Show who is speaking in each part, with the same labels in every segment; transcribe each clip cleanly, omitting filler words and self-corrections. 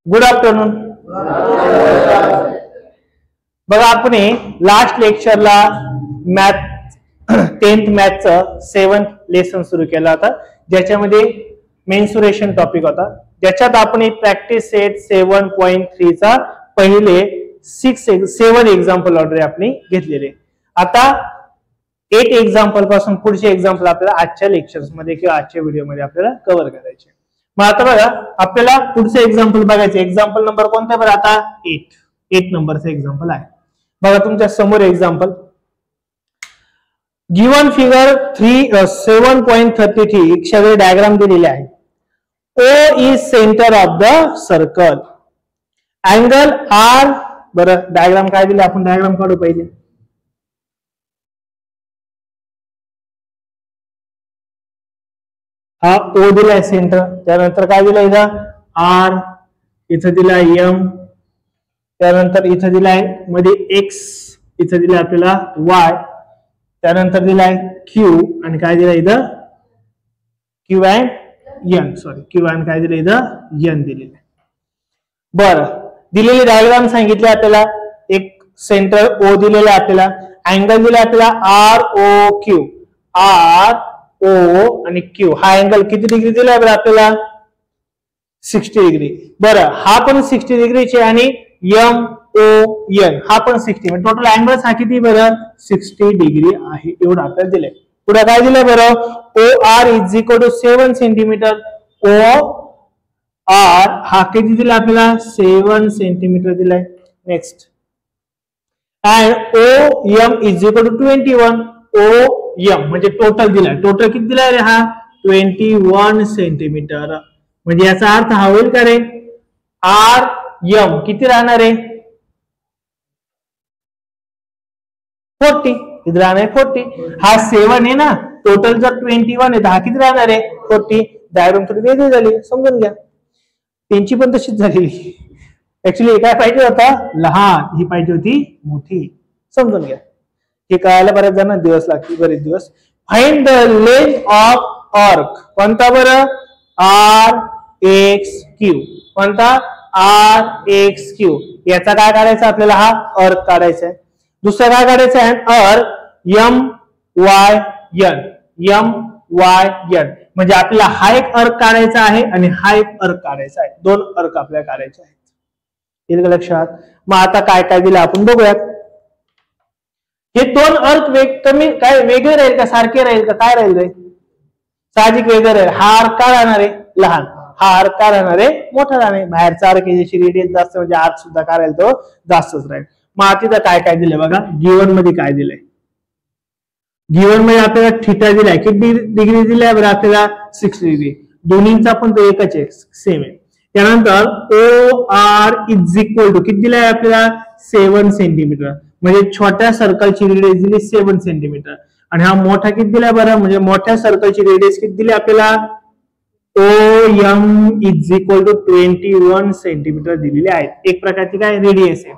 Speaker 1: Good afternoon. बघा आपण last लेक्चरला मॅथ 10th मॅथचं 7th लेसन सुरू केला होता, ज्याच्यामध्ये मेन्सुरेशन टॉपिक होता. ज्याच्यात आपण प्रॅक्टिस सेट 7.3 चा पहिले 7 एक्झाम्पल ऑलरेडी आपण घेतलेले. आता 8 एक्झाम्पल पासून पुढचे एक्झाम्पल आपल्याला आजच्या लेक्चर्स मध्ये किंवा आजच्या व्हिडिओमध्ये आपल्याला कव्हर करायचे. मग आता बघा आपल्याला पुढचे एक्झाम्पल बघायचे. एक्झाम्पल नंबर कोणता बरं? आता 8 नंबरचं एक्झाम्पल आहे. बघा तुमच्या समोर एक्झाम्पल. गिवन फिगर 7.33 सगळे डायग्राम दिलेले आहे. O is centre of the circle. Angle R, बरं डायग्राम काय दिले आपण डायग्राम काढू पहिले. हा O दिलाय सेंटर, त्यानंतर काय दिलाय इथं R, इथं दिलाय M, त्यानंतर इथं दिलाय मध्ये X, इथं दिलाय आपल्याला Y, त्यानंतर दिलाय Q आणि काय दिलाय इथं Q and N, sorry Q आणि काय दिलंय इथं N दिलेलं. बरं दिलेली डायग्राम सांगितले आपल्याला. एक सेंटर O दिलेला आपल्याला, अँगल दिला आपल्याला ROQ, RO आणि Q. हा अँगल किती डिग्री दिलाय बरं आपल्याला? 60 डिग्री. बरं हा पण 60 डिग्रीचे आणि MON हा पण 60, म्हणजे टोटल अँगल्स हा किती बरं 60 डिग्री आहे, एवढं आपल्याला दिलंय. पुढे काय दिलंय बरं? OR is equal to 7 centimetre. OR हा किती दिला आपल्याला? 7 सेंटीमीटर दिलाय. Next and OM is equal to 21. OM म्हणजे टोटल दिलाय. टोटल किती दिलाय रे? हा 21 सेंटीमीटर. म्हणजे याचा अर्थ हा होईल का रे? RM किती राहणार आहे? 40. किती राहणार आहे? 40. हा 7 आहे ना, टोटल जर 21 आहे, हा किती राहणार आहे? 40. डायग्राम थोडी वेगळी झाली, समजून घ्या. त्यांची पण तशीच झालेली. ऍक्च्युली काय पाहिजे होता? लहान, ही पाहिजे होती मोठी. समजून घ्या. हे कळायला बरेच जण दिवस लागतील, बरेच दिवस. Find the length of arc. कोणता बरं? RXQ. कोणता? RXQ. याचा काय काढायचा आपल्याला? हा आर्क काढायचा आहे. दुसरा काय काढायचा आहे? Arc MYN. MYN म्हणजे आपल्याला हा एक आर्क काढायचा आहे आणि हा एक आर्क काढायचा आहे. दोन आर्क आपल्याला काढायचे आहेत. येईल का लक्षात? मग आता काय काय दिलं आपण बघूयात. हे दोन आर्क कमी काय वेगळे राहील का सारखे राहील का? काय राहील रे? साहजिक वेगळे राहील. हा आर्क काय राहणार आहे? लहान. हा आर्क काय राहणार आहे? मोठा राहणार आहे. बाहेरचा आर्क याची रेडियस जास्त, म्हणजे आर्क सुद्धा काय राहील तो जास्तच राहील. मग आता तिथं काय काय दिलंय बघा. गिवन मध्ये काय दिलंय? गिवन मध्ये आपल्याला थीटा दिलाय. किती डिग्री दिलाय बरं आपल्याला? 60 डिग्री. दोन्हींचा पण तो एकच आहे, सेम आहे. त्यानंतर OR इज इक्वल टू किती दिलाय आपल्याला? 7 सेंटीमीटर. म्हणजे छोट्या सर्कलची रेडियस दिली 7 सेंटीमीटर आणि हा मोठा किती दिलाय बरं? म्हणजे मोठ्या सर्कलची रेडियस किती दिली आपल्याला? OM is equal to 21 centimetre दिलेली आहे. एक प्रकारची काय रेडियस आहे.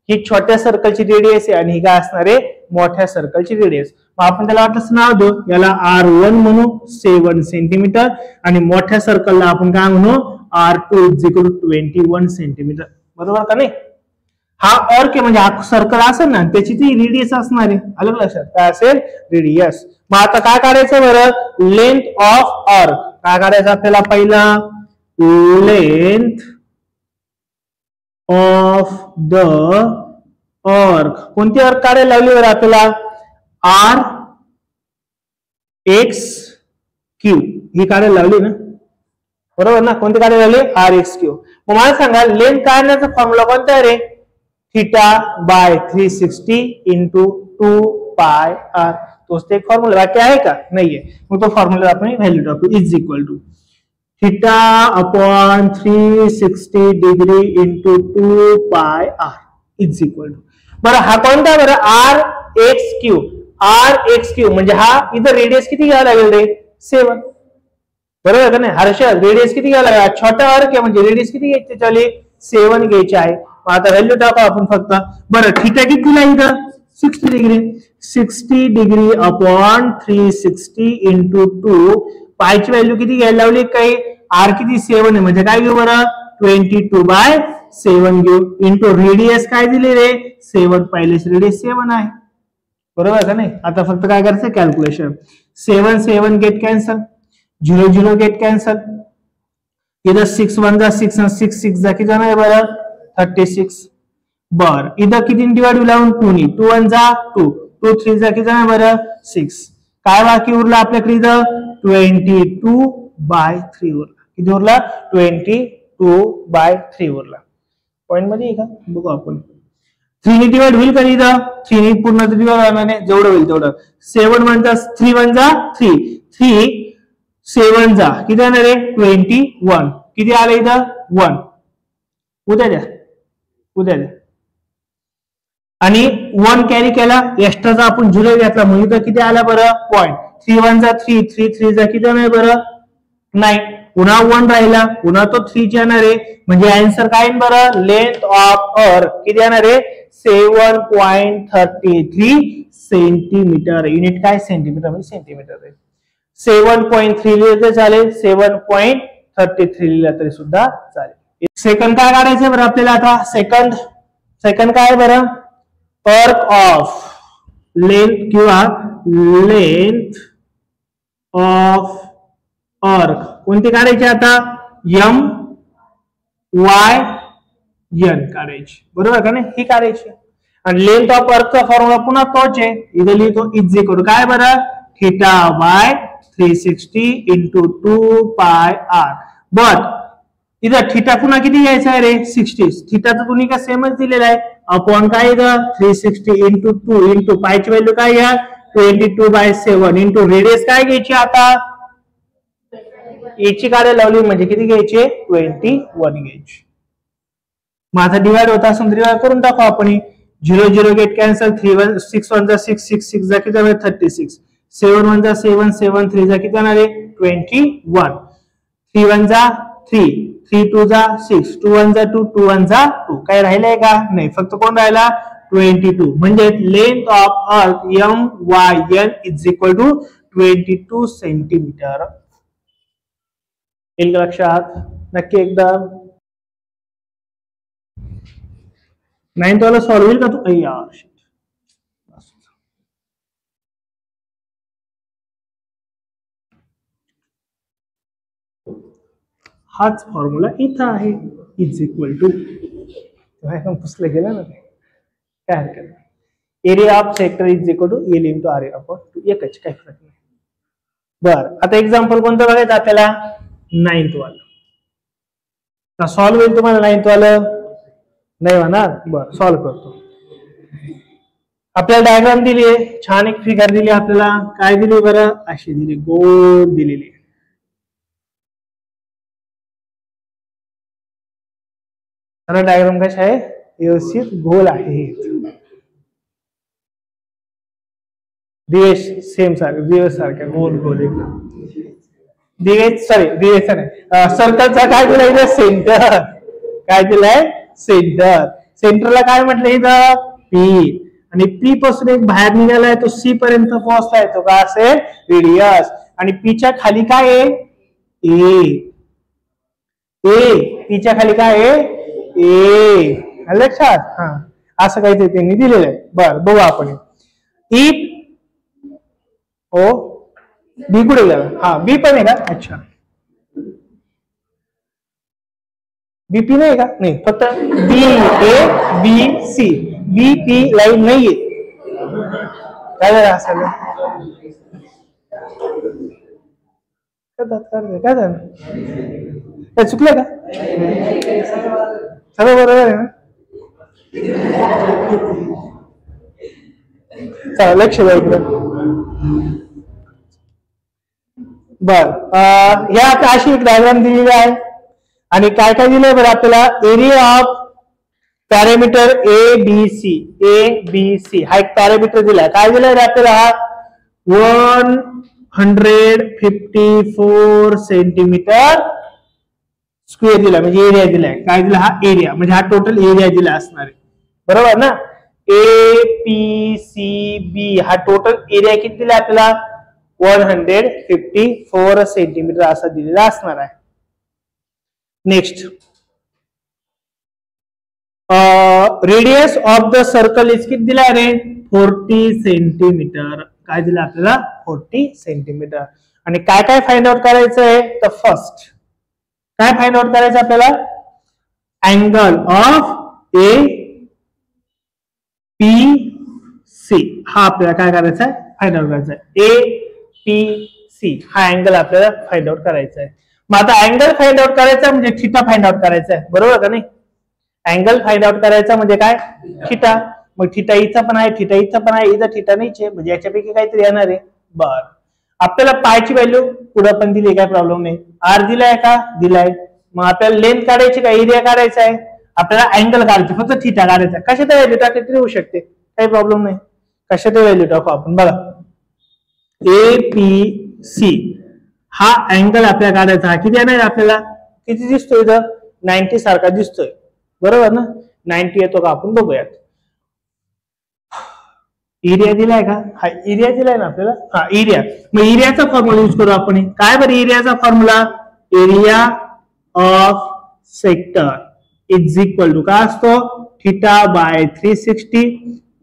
Speaker 1: ही छोट्या सर्कलची रेडियस आहे आणि ही काय असणार आहे? मोठ्या सर्कलची रेडियस. मग आपण त्याला वाटलं नाव देऊ, याला R1 म्हणू 7 सेंटीमीटर आणि मोठ्या सर्कलला आपण काय म्हणू? R2 is equal to 21 centimetre. बरोबर का नाही? हा आर्क आहे म्हणजे हा सर्कल असेल ना, त्याची ती रेडियस असणार आहे. आलं लक्षात? काय असेल? रेडियस. मग आता काय काढायचं बरं? Length of arc. काय काढायचं आपल्याला? पहिला लेंथ ऑफ द आर्क. कोणती आर्क काढायला लावली बरं आपल्याला? RXQ ही काढायला लावली ना, बरोबर ना? कोणती काढायला लावली? RXQ. मग मला सांगा लेंथ काढण्याचा फॉर्म्युला कोणता आहे रे? Theta by 360 into 2πr. तोच ते एक फॉर्म्युला, बाकी आहे का? नाहीये. मग तो फॉर्म्युला आपण व्हॅल्यू टाकू. Is equal to theta upon 360 degree into 2πr is equal to. बरं हा कोणता बरं? RXQ. RXQ म्हणजे हा इथं रेडियस किती घ्यावं लागेल रे? 7. बरोबर का नाही? हर्षद रेडियस किती घ्यावं लागेल? छोटा आर्क आहे म्हणजे रेडियस किती घ्यायची? त्याला 7 घ्यायची आहे. आता व्हॅल्यू टाकू आपण फक्त. बरं थीटा किती दिला इथं? 60 डिग्री. 60 degree upon 360 into 2. पायची व्हॅल्यू किती घ्यायला लावली? काही आर किती 7 आहे म्हणजे काय घेऊ बरं? 22/7 घेऊ इंटू रेडियस काय दिले रे 7 पहिलेच रेडियस 7 आहे बरोबर का नाही. आता फक्त काय करायचं calculation 7 7 get cancel 0 0 get cancel इधर 6 1 जा 6 आणि 6 6 जा किती जाणार बरं 36 बर इधर किती डिवाइड लावून 2 नी 2 1 जा 2 2 3 जा किती जाणार बरं 6 काय बाकी उरला आपल्याकडे इथं 22/3 उरला किती उरला 22/3 उरला पॉइंट मध्ये का बघू आपण 3 ने डिवाइड होईल का इथं 3 ने पूर्ण डिवाइड होणार नाही जेवढं होईल तेवढं 7 1 जा 3 1 जा 3 3 7 जा किती जाणार आहे 21 किती आलं इथं 1 उद्या द्या आणि 1 कॅरी केला एक्स्ट्राचा आपण 0 घेतला म्हणजे इथं किती आला बरं पॉइंट 3 1 जा 3 3 3 जा किती जाणार बरं 9 पुन्हा 1 राहिला पुन्हा तो 3 येणार आहे म्हणजे आन्सर काय बरं लेंथ ऑफ अर्थ किती येणार आहे 7.33 सेंटीमीटर युनिट काय सेंटीमीटर म्हणजे सेंटीमीटर आहे 7.3 लिहिलं तर चालेल 7.33 लिहिलं तरी सुद्धा चालेल. सेकंड काय काढायचं बरं आपल्याला आता सेकंड काय बरं अर्क ऑफ लेंथ किंवा लेंथ ऑफ अर्क कोणती काढायची आता M Y N काढायची बरोबर का नाही ही काढायची आणि लेंथ ऑफ अर्कचा फॉर्म्युला पुन्हा तोच आहे इथे लिहितो इज इक्वल काय बरं theta by 360 into 2πr but इथं थीटा पुन्हा किती घ्यायचा आहे रे 60 थीटा तर तुम्ही का सेमच दिलेला आहे अपॉन काय इथं 360 इंटू 2 इंटू पायची व्हॅल्यू काय घ्या 22/7 इंटू रेडियस काय घ्यायची आता याची काढायला लावली म्हणजे किती घ्यायची 21 घ्यायची. माझा डिवाइड होता असं डिवाइड करून टाकू आपण 0 0 गेट कॅन्सल 3 1 6 1 जा 6 6 6 जा किती जाणार 36 7 1 जा 7 7 3 जा किती जाणार आहे 21 3 1 जा 3 3 2 जा 6 2 1 जा 2 2 1 जा 2 काय राहिलंय का नाही फक्त कोण राहिला 22 म्हणजे length of earth MYN is equal to 22 centimetre. येईल लक्षात नक्की एकदा 9th वाला सॉल्व होईल का तू यार हाच फॉर्म्युला इथं आहे इज इक्वल टू पुसलं गेलं ना काय हरकत नाही area of sector is equal to L into R upon 2 एकच काही फरक नाही. बर आता एक्झाम्पल कोणतं बघायचं आपल्याला 9th वाला सॉल्व होईल तुम्हाला 9th वाला नाही होणार बर सॉल्व करतो. आपल्याला डायग्राम दिली आहे छान एक फिगर दिली आपल्याला काय दिली बरं अशी दिली गोल दिलेली डायग्राम कशा आहे व्यवस्थित गोल आहे दिवेश सेम सारखं दिवस सारख्या गोल गोल एकदम दिवेश सॉरी दिवेश नाही सर्कलचा काय दिलाय सेंटर काय दिलाय सेंटरला काय म्हटलं इथं पी आणि पी पासून एक बाहेर निघालाय तो सी पर्यंत पोहोचलाय तो का असेल रेडियस आणि पीच्या खाली काय आहे ए पीच्या खाली काय आहे ए लक्षात हा असं काहीतरी त्यांनी दिलेलं आहे. बर बघू आपण ई ओ बी कुठे गेला हा बी पण आहे का अच्छा बीपी नाही का नाही फक्त B A B C B P line नाहीये काय झालं असेल काय झालं काय चुकलं का सगळं बरोबर आहे ना चला लक्ष द्या इकडे बर ह्या अशी एक डायग्राम दिलेली आहे आणि काय काय दिलंय बरं आपल्याला area of parameter A B C हा एक पॅरामीटर दिलाय काय दिलाय रे आपल्याला हा 154 सेंटीमीटर स्क्वेअर दिला म्हणजे एरिया दिलाय काय दिला हा एरिया म्हणजे हा टोटल एरिया दिला असणार आहे बरोबर ना ए पी सी बी हा टोटल एरिया किती दिला आपल्याला 154 सेंटीमीटर असा दिलेला असणार आहे. Next radius of the circle is किती दिलाय रे 40 सेंटीमीटर. काय दिलं आपल्याला 40 सेंटीमीटर. आणि काय काय फाइंड आउट करायचं आहे तर फर्स्ट काय फाइंड आउट करायचं आपल्याला angle of A P C हा आपल्याला काय करायचा आहे फाइंड आउट करायचा आहे. ए पी सी हा अँगल आपल्याला फाइंड आउट करायचा आहे. मग आता अँगल फाइंड आउट करायचा म्हणजे थीटा फाइंड आउट करायचा आहे बरोबर का नाही. अँगल फाइंड आउट करायचा म्हणजे काय थीटा. मग थीटा इथं पण आहे थीटा इथं पण आहे इथं थीटा नाहीच आहे म्हणजे याच्यापैकी काहीतरी येणार आहे. बर आपल्याला पायची व्हॅल्यू पुढे पण दिली काय प्रॉब्लेम नाही. आर दिलाय का दिलाय. मग आपल्याला लेंथ काढायची का एरिया काढायचा आहे आपल्याला अँगल काढायचं फक्त थीटा काढायचा. कशात व्हॅल्यू टाकली तरी होऊ शकते काही प्रॉब्लेम नाही. कशात व्हॅल्यू टाकू आपण बघा ए पी सी हा अँगल आपल्याला काढायचा. हा किती येणार आपल्याला किती दिसतोय इथं 90 सारखा दिसतोय बरोबर ना. 90 येतो का आपण बघूयात. एरिया दिलाय का हा एरिया दिलाय ना आपल्याला. हा एरिया मग एरियाचा फॉर्म्युला यूज करू आपण. काय बरं एरियाचा formula area of sector is equal to काय असतो theta by 360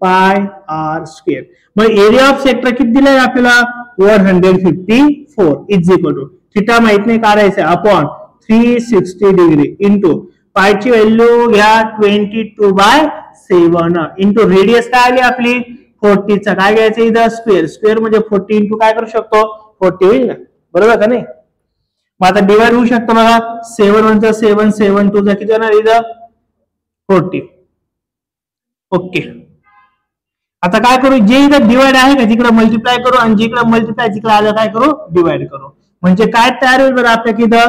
Speaker 1: pi R square. मग एरिया ऑफ सेक्टर किती दिलाय आपल्याला 154 इज इक्वल टू थीटा माहित नाही काढायचं अपॉन 360 डिग्री इंटू पायची व्हॅल्यू घ्या 22/7 इंटू रेडियस काय आली आपली 40 चा काय घ्यायचं इथं स्क्वेअर. स्क्वेअर म्हणजे 40 इंटू काय करू शकतो 40 होईल ना बरोबर का नाही. मग आता डिवाइड होऊ शकतो बघा 7 1 चा 7 7 2 चा किती येणार इथं 40. ओके आता काय करू जे इथं डिवाइड आहे का तिकडे मल्टिप्लाय करू आणि जिकडे मल्टिप्लाय तिकडे आलं काय करू डिवाइड करू. म्हणजे काय तयार होईल बरं आपल्या इथं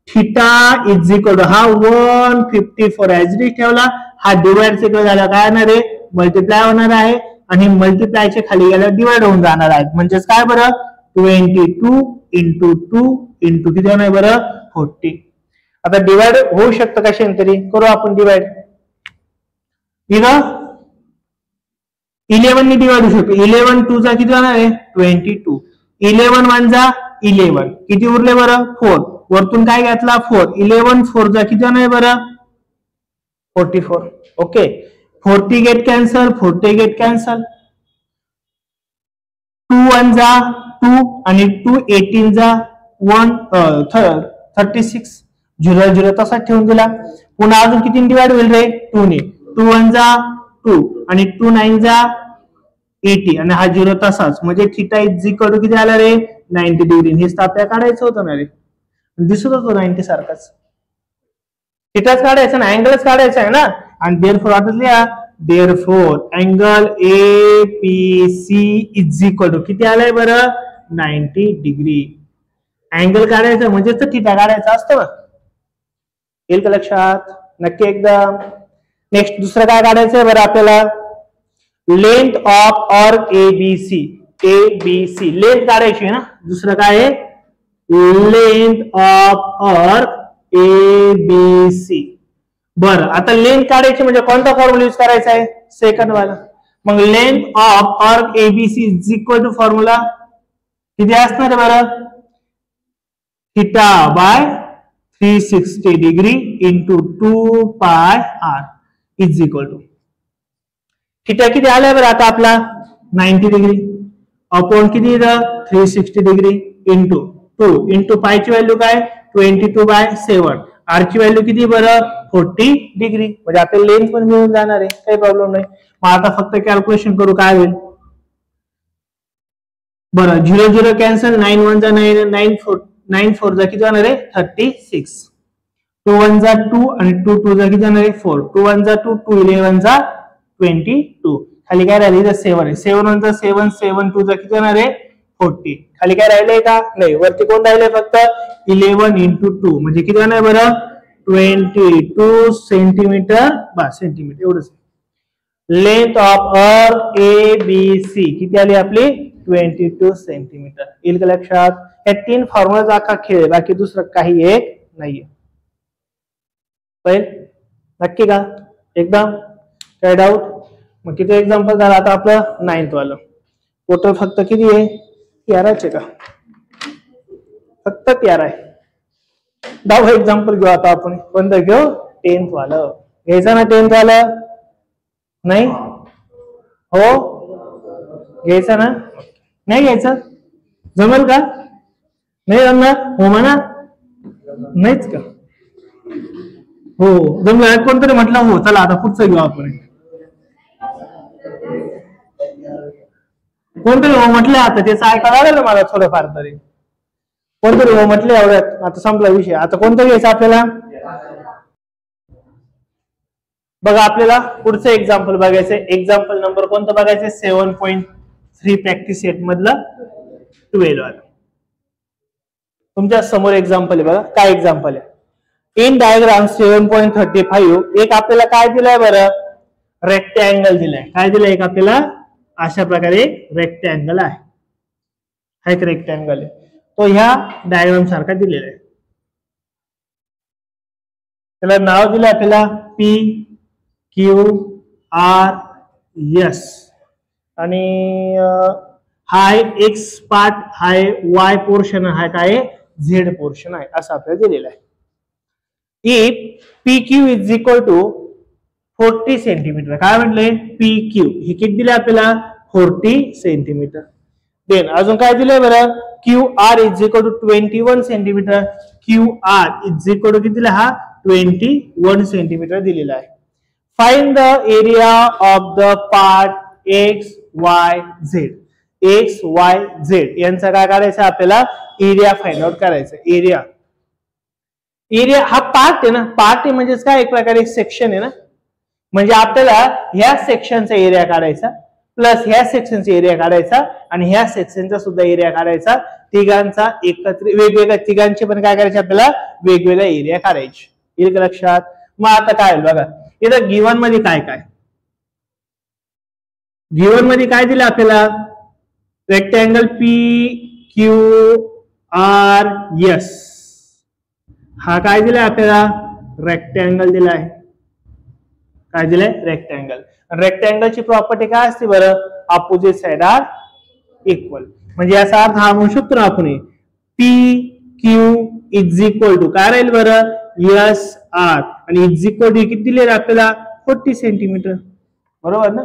Speaker 1: थीटा इज इक्वल टू हा 154 ऍज इट ठेवला हा डिवाइड इकडे झाला काय येणार आहे मल्टिप्लाय होणार आहे आणि मल्टिप्लायचे खाली गेल्यावर डिवाइड होऊन जाणार आहे. म्हणजेच काय बरं 22 इंटू 2 इंटू किती होणार बरं 40. आता डिवाइड होऊ शकतं कशाने तरी करू आपण डिवाइड. इथं 11 ने डिवाइड होऊ शकतो. 11 2 चा किती होणार आहे 22. 11 1 चा 11 किती उरले बरं 4 वरतून काय घेतला 4 11 4 चा किती होणार बरं 44. Okay 40 get cancel 40 get cancel 2 1 जा 2 आणि 2 18 जा 1 36 0 0 तसाच ठेवून दिला. पुन्हा अजून किती डिवाइड होईल रे 2 ने 2 1 जा 2 आणि 2 9 जा 80 आणि हा 0 तसाच म्हणजे थीटा इज इक्वल टू किती आला रे 90 डिग्री. हेच आपल्याला काढायचं होतं ना रे दिसत होतो 90 सारखाच. थीटाच काढायचं ना अँगलच काढायचा आहे ना. आणि देअरफॉर आता लिहा therefore angle A P C is equal to किती आलाय बरं 90 डिग्री. अँगल काढायचं म्हणजेच तर थीटा काढायचा असतो ना. येईल का लक्षात नक्की एकदम. नेक्स्ट दुसरं काय काढायचं बरं आपल्याला length of arc A B C length काढायची ना. दुसरं काय आहे length of arc A B C. बरं आता लेंथ काढायची म्हणजे कोणता फॉर्म्युला यूज करायचा आहे सेकंड वाला. मग length of arc A B C is equal to formula किती असणार आहे बरं theta by 360 degree into 2 pi R is equal to theta किती आलाय बरं आता आपला 90 डिग्री अपॉन किती 360 डिग्री इंटू 2 इंटू पायची व्हॅल्यू काय 22/7 आर ची व्हॅल्यू किती बरं 40 डिग्री. म्हणजे आपल्याला लेंथ पण मिळून जाणार आहे काही प्रॉब्लेम नाही. मग आता फक्त कॅल्क्युलेशन करू काय होईल बरं 0 0 कॅन्सल 9 1 जा 9 4 जा किती जाणार आहे 36 2 1 जा 2 आणि 2 2 जा किती जाणार आहे 4 2 1 जा 2 2 11 जा 22 खाली काय राहिले 7 आहे 7 1 जा 7 7 2 जा किती जाणार आहे 40 खाली काय राहिलंय का नाही वरती कोण राहिले फक्त 11 इंटू 2 म्हणजे किती जाणार बरं 22 सेंटीमीटर बस सेंटीमीटर एवढंच. Length of arc A B C किती आली आपली 22 सेंटीमीटर. येईल का लक्षात. या 3 फॉर्म्युलाचा अख्खा खेळ बाकी दुसरं काही एक नाहीये. नक्की का एकदम काय डाऊट. मग किती एक्झाम्पल झालं आता आपलं 9th वालं. टोटल फक्त किती आहे 13 का फक्त 13 आहे. 10 एक्झाम्पल घेऊ आता आपण कोणतं घेऊ 10th वालं घ्यायचं ना 10th वालं नाही हो घ्यायचा ना नाही घ्यायचं जमेल का नाही जमणार हो म्हणा नाहीच का हो जमलं कोणतरी म्हटलं हो चला आता पुढचं घेऊ आपण कोणतरी हो म्हटलं आता त्याचं ऐकायला लागलं मला थोडंफार तरी कोणतरी हो म्हटले एवढ्यात आता संपला विषय आता कोणतं घ्यायचं आपल्याला बघा आपल्याला पुढचं एक्झाम्पल बघायचं एक्झाम्पल नंबर कोणतं बघायचं 7.3 प्रॅक्टिस सेट मधलं 12 तुमच्या समोर एक्झाम्पल आहे बघा काय एक्झाम्पल आहे इन डायग्राम 7.35 एक आपल्याला काय दिलंय बरं रेक्टँगल दिलाय काय दिलंय एक आपल्याला अशा प्रकारे रेक्टँगल आहे हा एक रेक्टँगल आहे तो ह्या डायग्राम सारखा दिलेला आहे त्याला नाव दिलं आपल्याला पी क्यू आर एस आणि हा आहे एक्स पार्ट हा आहे वाय पोर्शन हा काय झेड पोर्शन आहे असं आपल्याला दिलेलं आहे if P Q is equal to 40 centimetre काय म्हटले पी क्यू हे किती दिले आपल्याला 40 सेंटीमीटर देन अजून काय दिलंय बरं Q R is equal to 21 centimetre Q R is equal to किती दिला हा 21 सेंटीमीटर दिलेला आहे find the area of the part X Y Z X Y Z यांचा काय करायचं आपल्याला एरिया फाइंड आउट करायचं एरिया हा पार्ट आहे ना पार्ट आहे म्हणजेच काय एक प्रकारे सेक्शन आहे ना म्हणजे आपल्याला ह्या सेक्शनचा एरिया काढायचा प्लस ह्या सेक्शनचा एरिया काढायचा आणि ह्या सेक्शनचा सुद्धा एरिया काढायचा तिघांचा एकत्र वेगवेगळ्या तिघांचे पण काय करायचे आपल्याला वेगवेगळ्या एरिया काढायचे येईल का लक्षात मग आता काय बघा इथं गिवन मध्ये काय काय गिवन मध्ये काय दिलं आपल्याला rectangle P Q R S हा काय दिलाय आपल्याला रेक्टँगल दिलाय काय दिलंय रेक्टँगल रेक्टँगलची प्रॉपर्टी काय असते बरं अपोजिट साइड आर इक्वल म्हणजे याचा अर्थ हा म्हणू शकतो ना आपण P Q is equal to काय राहील बरं एस आर आणि इज इक्वल टू किती दिले आपल्याला 40 सेंटीमीटर बरोबर ना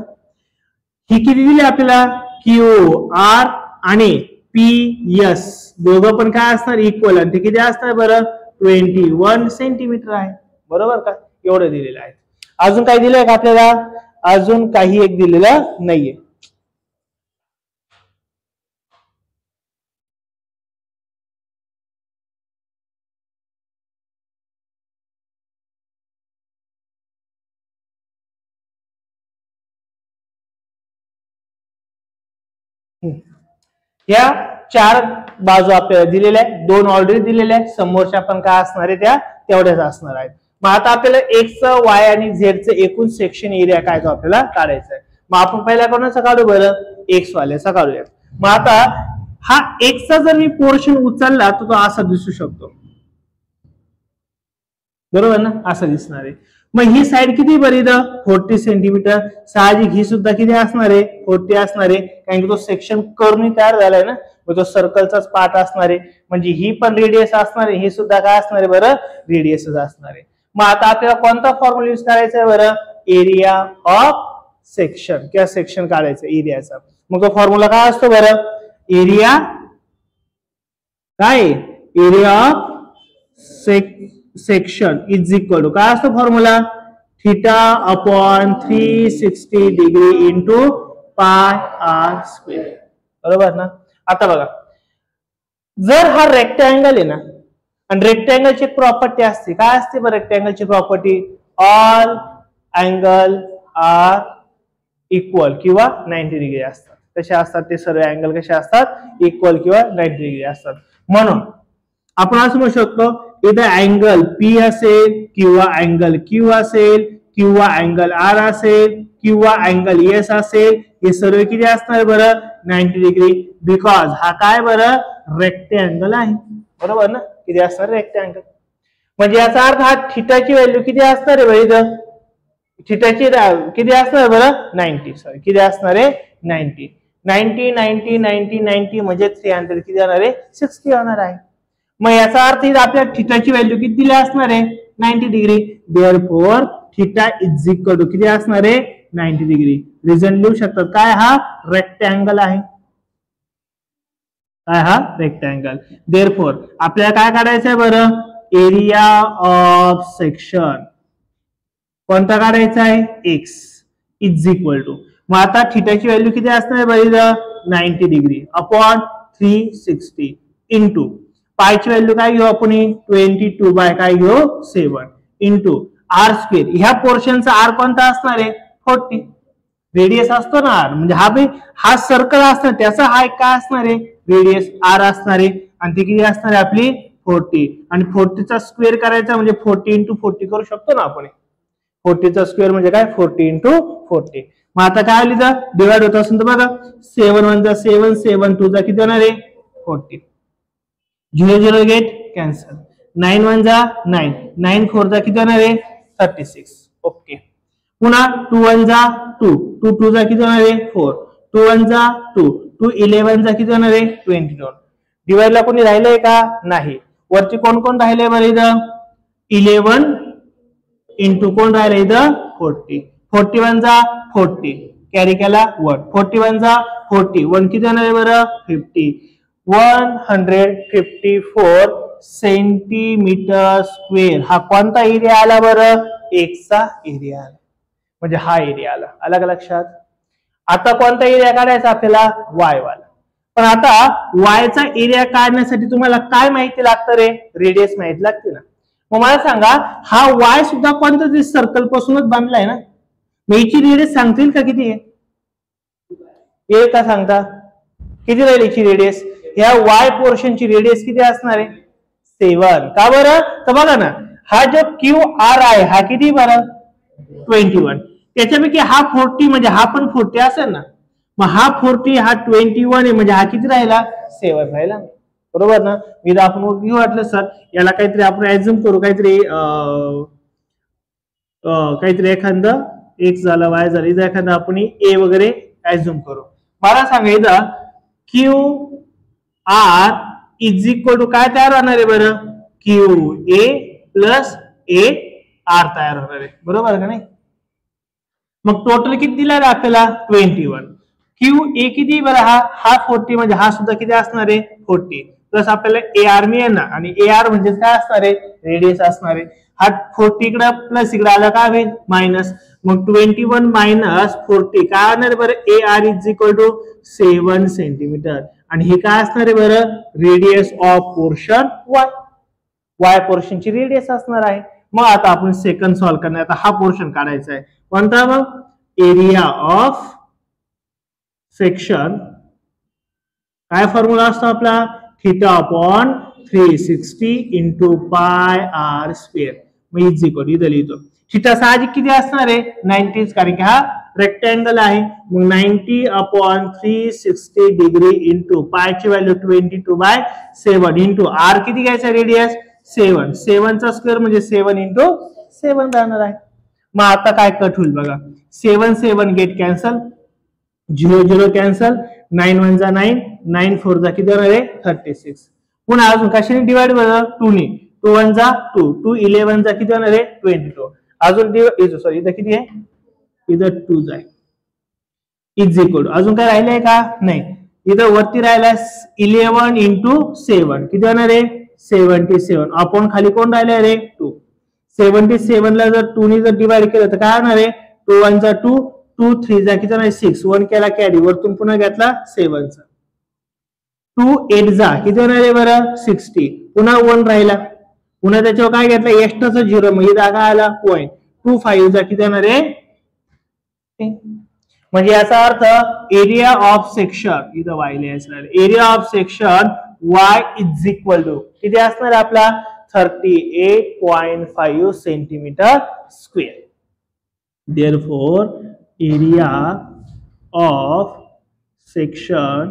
Speaker 1: ही किती दिली आपल्याला क्यू आर आणि पी एस दोघं पण काय असणार इक्वल आणि ते किती असणार बरं 21 सेंटीमीटर आहे बरोबर का एवढं दिलेलं आहे अजून काय दिलंय का आपल्याला अजून काही एक दिलेलं नाहीये या चार बाजू आपल्याला दिलेल्या आहेत दोन ऑलरेडी दिलेल्या आहेत समोरच्या पण काय असणार आहे त्या तेवढ्याच असणार आहेत मग आता आपल्याला एक्स वाय आणि झेडचं एकूण सेक्शन एरिया काय तो आपल्याला काढायचा आहे मग आपण पहिल्या कोणाचा काढू बरं एक्स वाल्याचा काढूया मग आता हा एक्सचा जर मी पोर्शन उचलला तर तो असा दिसू शकतो बरोबर ना असं दिसणार आहे मग ही साइड किती बरी 40 सेंटीमीटर साहजिक ही सुद्धा किती असणार आहे 40 असणार आहे कारण की तो सेक्शन कर्वनी तयार झालाय ना मग तो सर्कलचाच पार्ट असणार आहे म्हणजे ही पण रेडियस असणार आहे ही सुद्धा काय असणार आहे बरं रेडियसच असणार आहे मग आता आपल्याला कोणता फॉर्म्युला यूज करायचा आहे बरं एरिया ऑफ सेक्शन किंवा सेक्शन काढायचं एरियाचा मग तो फॉर्म्युला काय असतो बरं एरिया काय area of section is equal to काय असतो formula theta upon 360 degree into pi R square बरोबर ना आता बघा जर हा रेक्टँगल आहे ना आणि रेक्टँगलची प्रॉपर्टी असते काय असते बरं रेक्टँगलची property all angle are equal किंवा 90 डिग्री असतात कसे असतात ते सर्व अँगल कसे असतात इक्वल किंवा 90 डिग्री असतात म्हणून आपण असं म्हणू शकतो इथं अँगल पी असेल किंवा अँगल क्यू असेल किंवा अँगल आर असेल किंवा अँगल एस असेल हे सर्व किती असणार बरं 90 डिग्री बिकॉज हा काय बरं रेक्टँगल आहे बरोबर ना किती असणार रेक्टँगल म्हणजे याचा अर्थ हा थिटाची व्हॅल्यू किती असणार आहे बरं इथं थिटाची किती असणार बरं 90 सॉरी किती असणार आहे 90 90 90 90 90 म्हणजे 300 किती येणार आहे 60 होणार आहे मग याचा अर्थ आपल्या थिटाची व्हॅल्यू किती दिली असणार आहे 90 degree therefore theta is equal to किती असणार आहे 90 डिग्री. रिझन लिहू शकतात. काय हा रेक्टँगल आहे. काय हा रेक्टँगल. देअरफॉर आपल्याला काय काढायचं आहे बरं. एरिया ऑफ सेक्शन कोणता काढायचा आहे. X is equal to. मग आता थिटाची व्हॅल्यू किती असणार बरं 90 डिग्री अपॉन 360 इंटू पायची व्हॅल्यू काय घेऊ आपण 22 बाय काय घेऊ 7 इंटू आर स्क्वेअर. ह्या पोर्शनचा आर कोणता असणार आहे 40. रेडियस असतो ना आर म्हणजे हा सर्कल असणार त्याचा हा काय असणार आहे रेडियस आर असणार आहे आणि ती किती असणार आहे आपली 40 आणि 40 चा स्क्वेअर करायचा म्हणजे 40 इंटू 40 करू शकतो ना आपण. 40 चा स्क्वेअर म्हणजे काय 40 इंटू 40. मग आता काय लिहिलं डिवाइड होत असेल तर बघा 7 1 जा 7 7 2 जा किती होणार आहे 40. 0 0 गेट कॅन्सल. 9 1 जा 9 9 4 जा किती होणार आहे 36. ओके. पुन्हा 2 1 जा 2 2 2 जा किती होणार आहे 4 2 1 जा 2 2 11 जा किती होणार आहे 22. डिवाइडला कोणी राहिलंय का नाही. वरती कोण कोण राहिलंय बरं इथं 11 इंटू कोण राहिलं इथं 40. 41 जा 40 कॅरी केला 1 41 जा 40 1 किती होणार आहे बरं 50. 154 सेंटीमीटर स्क्वेअर हा कोणता एरिया आला बरं एक्सचा एरिया आला म्हणजे हा एरिया आला. आला का लक्षात. आता कोणता एरिया काढायचा आपल्याला वाय वाला. पण आता वायचा एरिया काढण्यासाठी तुम्हाला काय माहिती लागतं रे रेडियस माहिती लागते ना. मग मला सांगा हा वाय सुद्धा कोणत्या सर्कल पासूनच बांधलाय ना. मग याची रेडियस सांगतील का किती आहे का सांगता किती राहील याची रेडियस. या वाय पोर्शनची रेडियस किती असणार आहे 7. का बरं तर बघा ना हा जो क्यू आर आहे हा किती बरं 21. त्याच्यापैकी हा 40 म्हणजे हा पण 40 असेल ना. मग हा 40 हा 21 आहे म्हणजे हा किती राहिला 7 राहिला बरोबर ना. मी आपण घेऊ वाटलं सर याला काहीतरी आपण ऍझ्युम करू काहीतरी एखादं एक्स झालं वाय झालं इथं एखादं आपण ए वगैरे ऍझ्युम करू. मला सांगा इथं Q R is equal to काय तयार होणार आहे बरं Q A plus A R तयार होणार आहे बरोबर का नाही. मग टोटल किती दिला आहे आपल्याला 21. क्यू ए किती बरं हा 40 म्हणजे हा सुद्धा किती असणार आहे 40 प्लस आपल्याला ए आर मिळेल ना आणि ए आर म्हणजे काय असणार आहे रेडियस असणार आहे. हा 40 इकडे प्लस इकडे आला काय होईल मायनस. मग 21 मायनस 40 काय असणार बरं A R is equal to 7 centimetre आणि हे काय असणार आहे बरं radius of portion Y. Y पोर्शनची रेडियस असणार आहे. मग आता आपण सेकंड सॉल्व्ह करणार आता हा पोर्शन काढायचा आहे कोणता मग एरिया ऑफ सेक्शन काय फॉर्म्युला असतो आपला theta upon 360 into pi R square. मग इज इक्वल इथं लिहितो थीटा साहजिक किती असणार आहे 90 कारण की हा रेक्टँगल आहे. मग 90 अपॉन 360 डिग्री इंटू पायची व्हॅल्यू 22 बाय 7 इंटू आर किती घ्यायचा रेडियस 7 7 चा स्क्वेअर म्हणजे 7 इंटू 7 राहणार आहे. मग आता काय कट होईल बघा 7 7 गेट कॅन्सल 0 0 कॅन्सल 9 1 जा 9 9 4 जा किती होणार आहे 36. पुन्हा अजून कशाने डिवाइड बघा 2 ने 2 1 जा 2 2 11 जा किती होणार आहे 22. अजून सॉरी इथं किती आहे इथं 2 जाय इज इक्वल अजून काय राहिलंय का नाही. इथं वरती राहिला 11 इंटू 7 किती होणार आहे 77 अपॉन खाली कोण राहिले रे 2. 77 ला जर 2 ने जर डिवाइड केलं तर काय होणार आहे 2 1 जा 2 2 3 जा किती होणार 6 1 केला कॅरी वरतून पुन्हा घेतला 7 चा 2 8 जा किती होणार आहे बरं 60 पुन्हा 1 राहिला पुन्हा त्याच्यावर काय घेतलं एक्स्ट्राचा 0 मग जागा आला पॉइंट 2 5 जा किती होणार आहे. म्हणजे याचा अर्थ एरिया ऑफ सेक्शन इथं वाय लिहायचं area of section y is equal to किती असणार आपला 38.5 centimetre square. Therefore area of section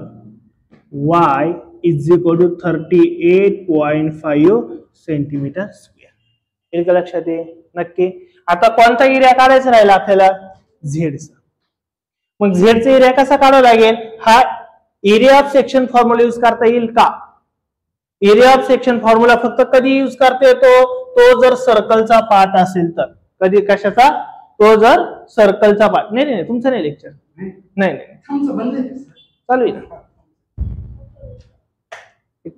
Speaker 1: y is equal to 38.5 centimetre square. हे लक्षात आहे नक्की. आता कोणता एरिया काढायचा राहिला आपल्याला झेडचा. मग झेडचा एरिया कसा काढावा लागेल हा area of section formula use करता येईल का. एरिया ऑफ सेक्शन फॉर्म्युला फक्त कधी यूज करता येतो तो जर सर्कलचा पार्ट असेल तर. कधी कशाचा तो जर सर्कलचा पार्ट नाही तुमचं नाही लेक्चर नाही चालू आहे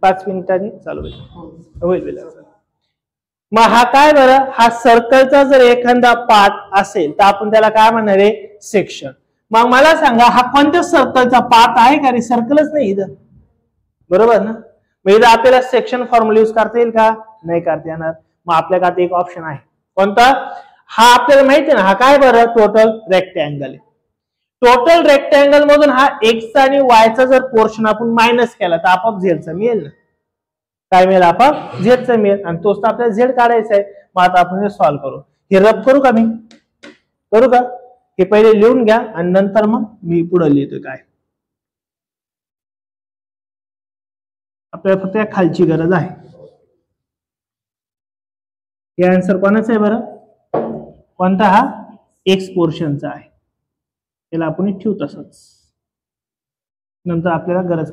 Speaker 1: 5 मिनिटांनी चालू होईल मग हा काय बरं हा सर्कलचा जर एखादा पार्ट असेल तर आपण त्याला काय म्हणणार आहे सेक्शन मग मला सांगा हा कोणत्या सर्कलचा पार्ट आहे का रे सर्कलच नाही इथं बरोबर ना मग इथं आपल्याला सेक्शन फॉर्म्युला यूज करता येईल का नाही करता येणार मग आपल्याकडे आता एक ऑप्शन आहे कोणता हा आपल्याला माहिती आहे ना हा काय बरं टोटल रेक्टँगल आहे टोटल रेक्टँगल मधून हा एक्सचा आणि वायचा जर पोर्शन आपण मायनस केला तर आपोआप झेडचा मिळेल ना काय मिळेल आपोआप झेडचा मिळेल आणि तोच तर आपल्याला झेड काढायचा आहे मग आता आपण हे सॉल्व्ह करू हे रब करू का मी करू का हे पहिले लिहून घ्या आणि नंतर मग मी पुढे लिहितोय काय आपल्याला फक्त या खालची गरज आहे हे आन्सर कोणाचा आहे बरं कोणता हा एक्स पोर्शनचा आहे त्याला आपण ठेवू तसंच नंतर आपल्याला गरज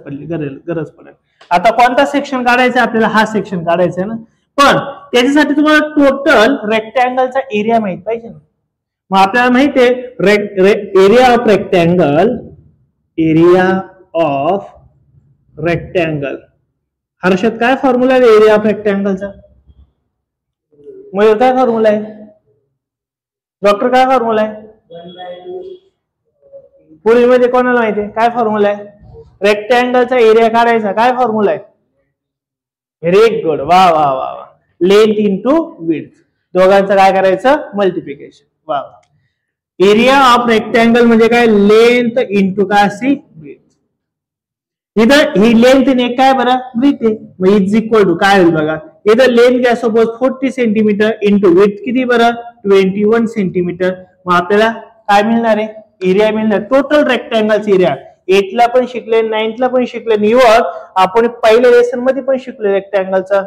Speaker 1: पडेल आता कोणता सेक्शन काढायचा आपल्याला हा सेक्शन काढायचा आहे ना पण त्याच्यासाठी तुम्हाला टोटल रेक्टँगलचा एरिया माहित पाहिजे ना मग आपल्याला माहिती आहे एरिया ऑफ रेक्टँगल हर्षद काय फॉर्म्युला आहे एरिया ऑफ रेक्टँगलचा मयूर काय फॉर्म्युला आहे डॉक्टर काय फॉर्म्युला आहे पुढील कोणाला माहिती आहे काय फॉर्म्युला आहे रेक्टँगलचा एरिया काढायचा काय फॉर्म्युला आहे व्हेरी गुड वा वा वा वा लेंथ इंटू विड्थ दोघांचं काय करायचं मल्टिप्लिकेशन वा एरिया ऑफ रेक्टँगल म्हणजे काय लेंथ इंटू काय असते विड्थ इथं ही लेंथ ने काय बरं ब्रीथ आहे मग इज इक्वल टू काय होईल बघा इथं लेंथ घ्या सपोज 40 सेंटीमीटर इंटू विड्थ किती बरं 21 सेंटीमीटर मग आपल्याला काय मिळणार आहे एरिया मिळणार टोटल रेक्टँगलचा एरिया 8 ला पण शिकले 9th ला पण शिकले निवड आपण पहिल्या लेसन मध्ये पण शिकले रेक्टँगलचा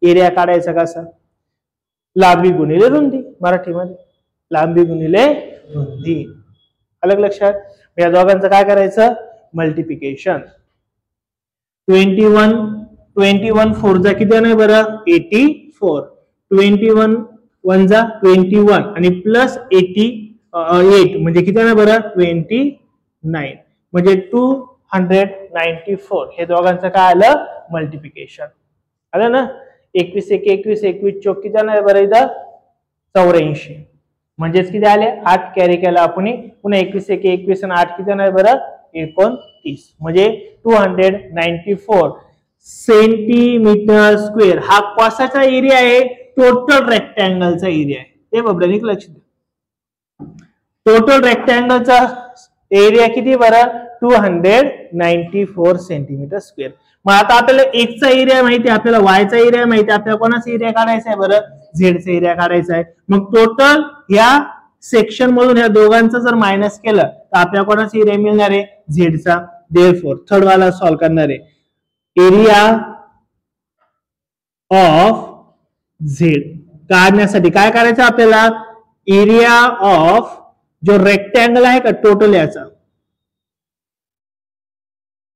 Speaker 1: एरिया काढायचा कसा लांबी गुणिले रुंदी मराठीमध्ये लांबी गुणिले रुंदी अलग लक्षात या दोघांचं काय करायचं मल्टिप्लिकेशन 21 4 जा किती नाही बरं 84 21 1 जा 21 आणि प्लस 88 म्हणजे किती आहे बरं 29 म्हणजे 294 हे दोघांचं काय आलं मल्टिप्लिकेशन आलं ना 21 1 21 21 चौक किती आहे बरं इथं 84 म्हणजेच किती आले 8 कॅरी केला आपण पुन्हा 21 1 21 आणि 8 किती नाही बरं 29 म्हणजे 294 सेंटीमीटर स्क्वेअर हा कशाचा एरिया आहे टोटल रेक्टँगलचा एरिया आहे ते बाबा लक्ष द्या टोटल रेक्टँगलचा एरिया किती बरं 294 सेंटीमीटर स्क्वेअर मग आता आपल्याला एक्सचा एरिया माहिती आहे आपल्याला वायचा एरिया माहिती आहे आपल्याला कोणाचा एरिया काढायचा आहे बरं झेडचा एरिया काढायचा आहे मग टोटल या सेक्शन मधून या दोघांचं जर मायनस केलं तर आपल्याला कोणाचा एरिया मिळणार आहे झेडचा देअरफॉर थर्ड वाला सॉल्व्ह करणार आहे एरिया ऑफ झेड काढण्यासाठी काय करायचं आपल्याला एरिया ऑफ जो रेक्टँगल आहे का टोटल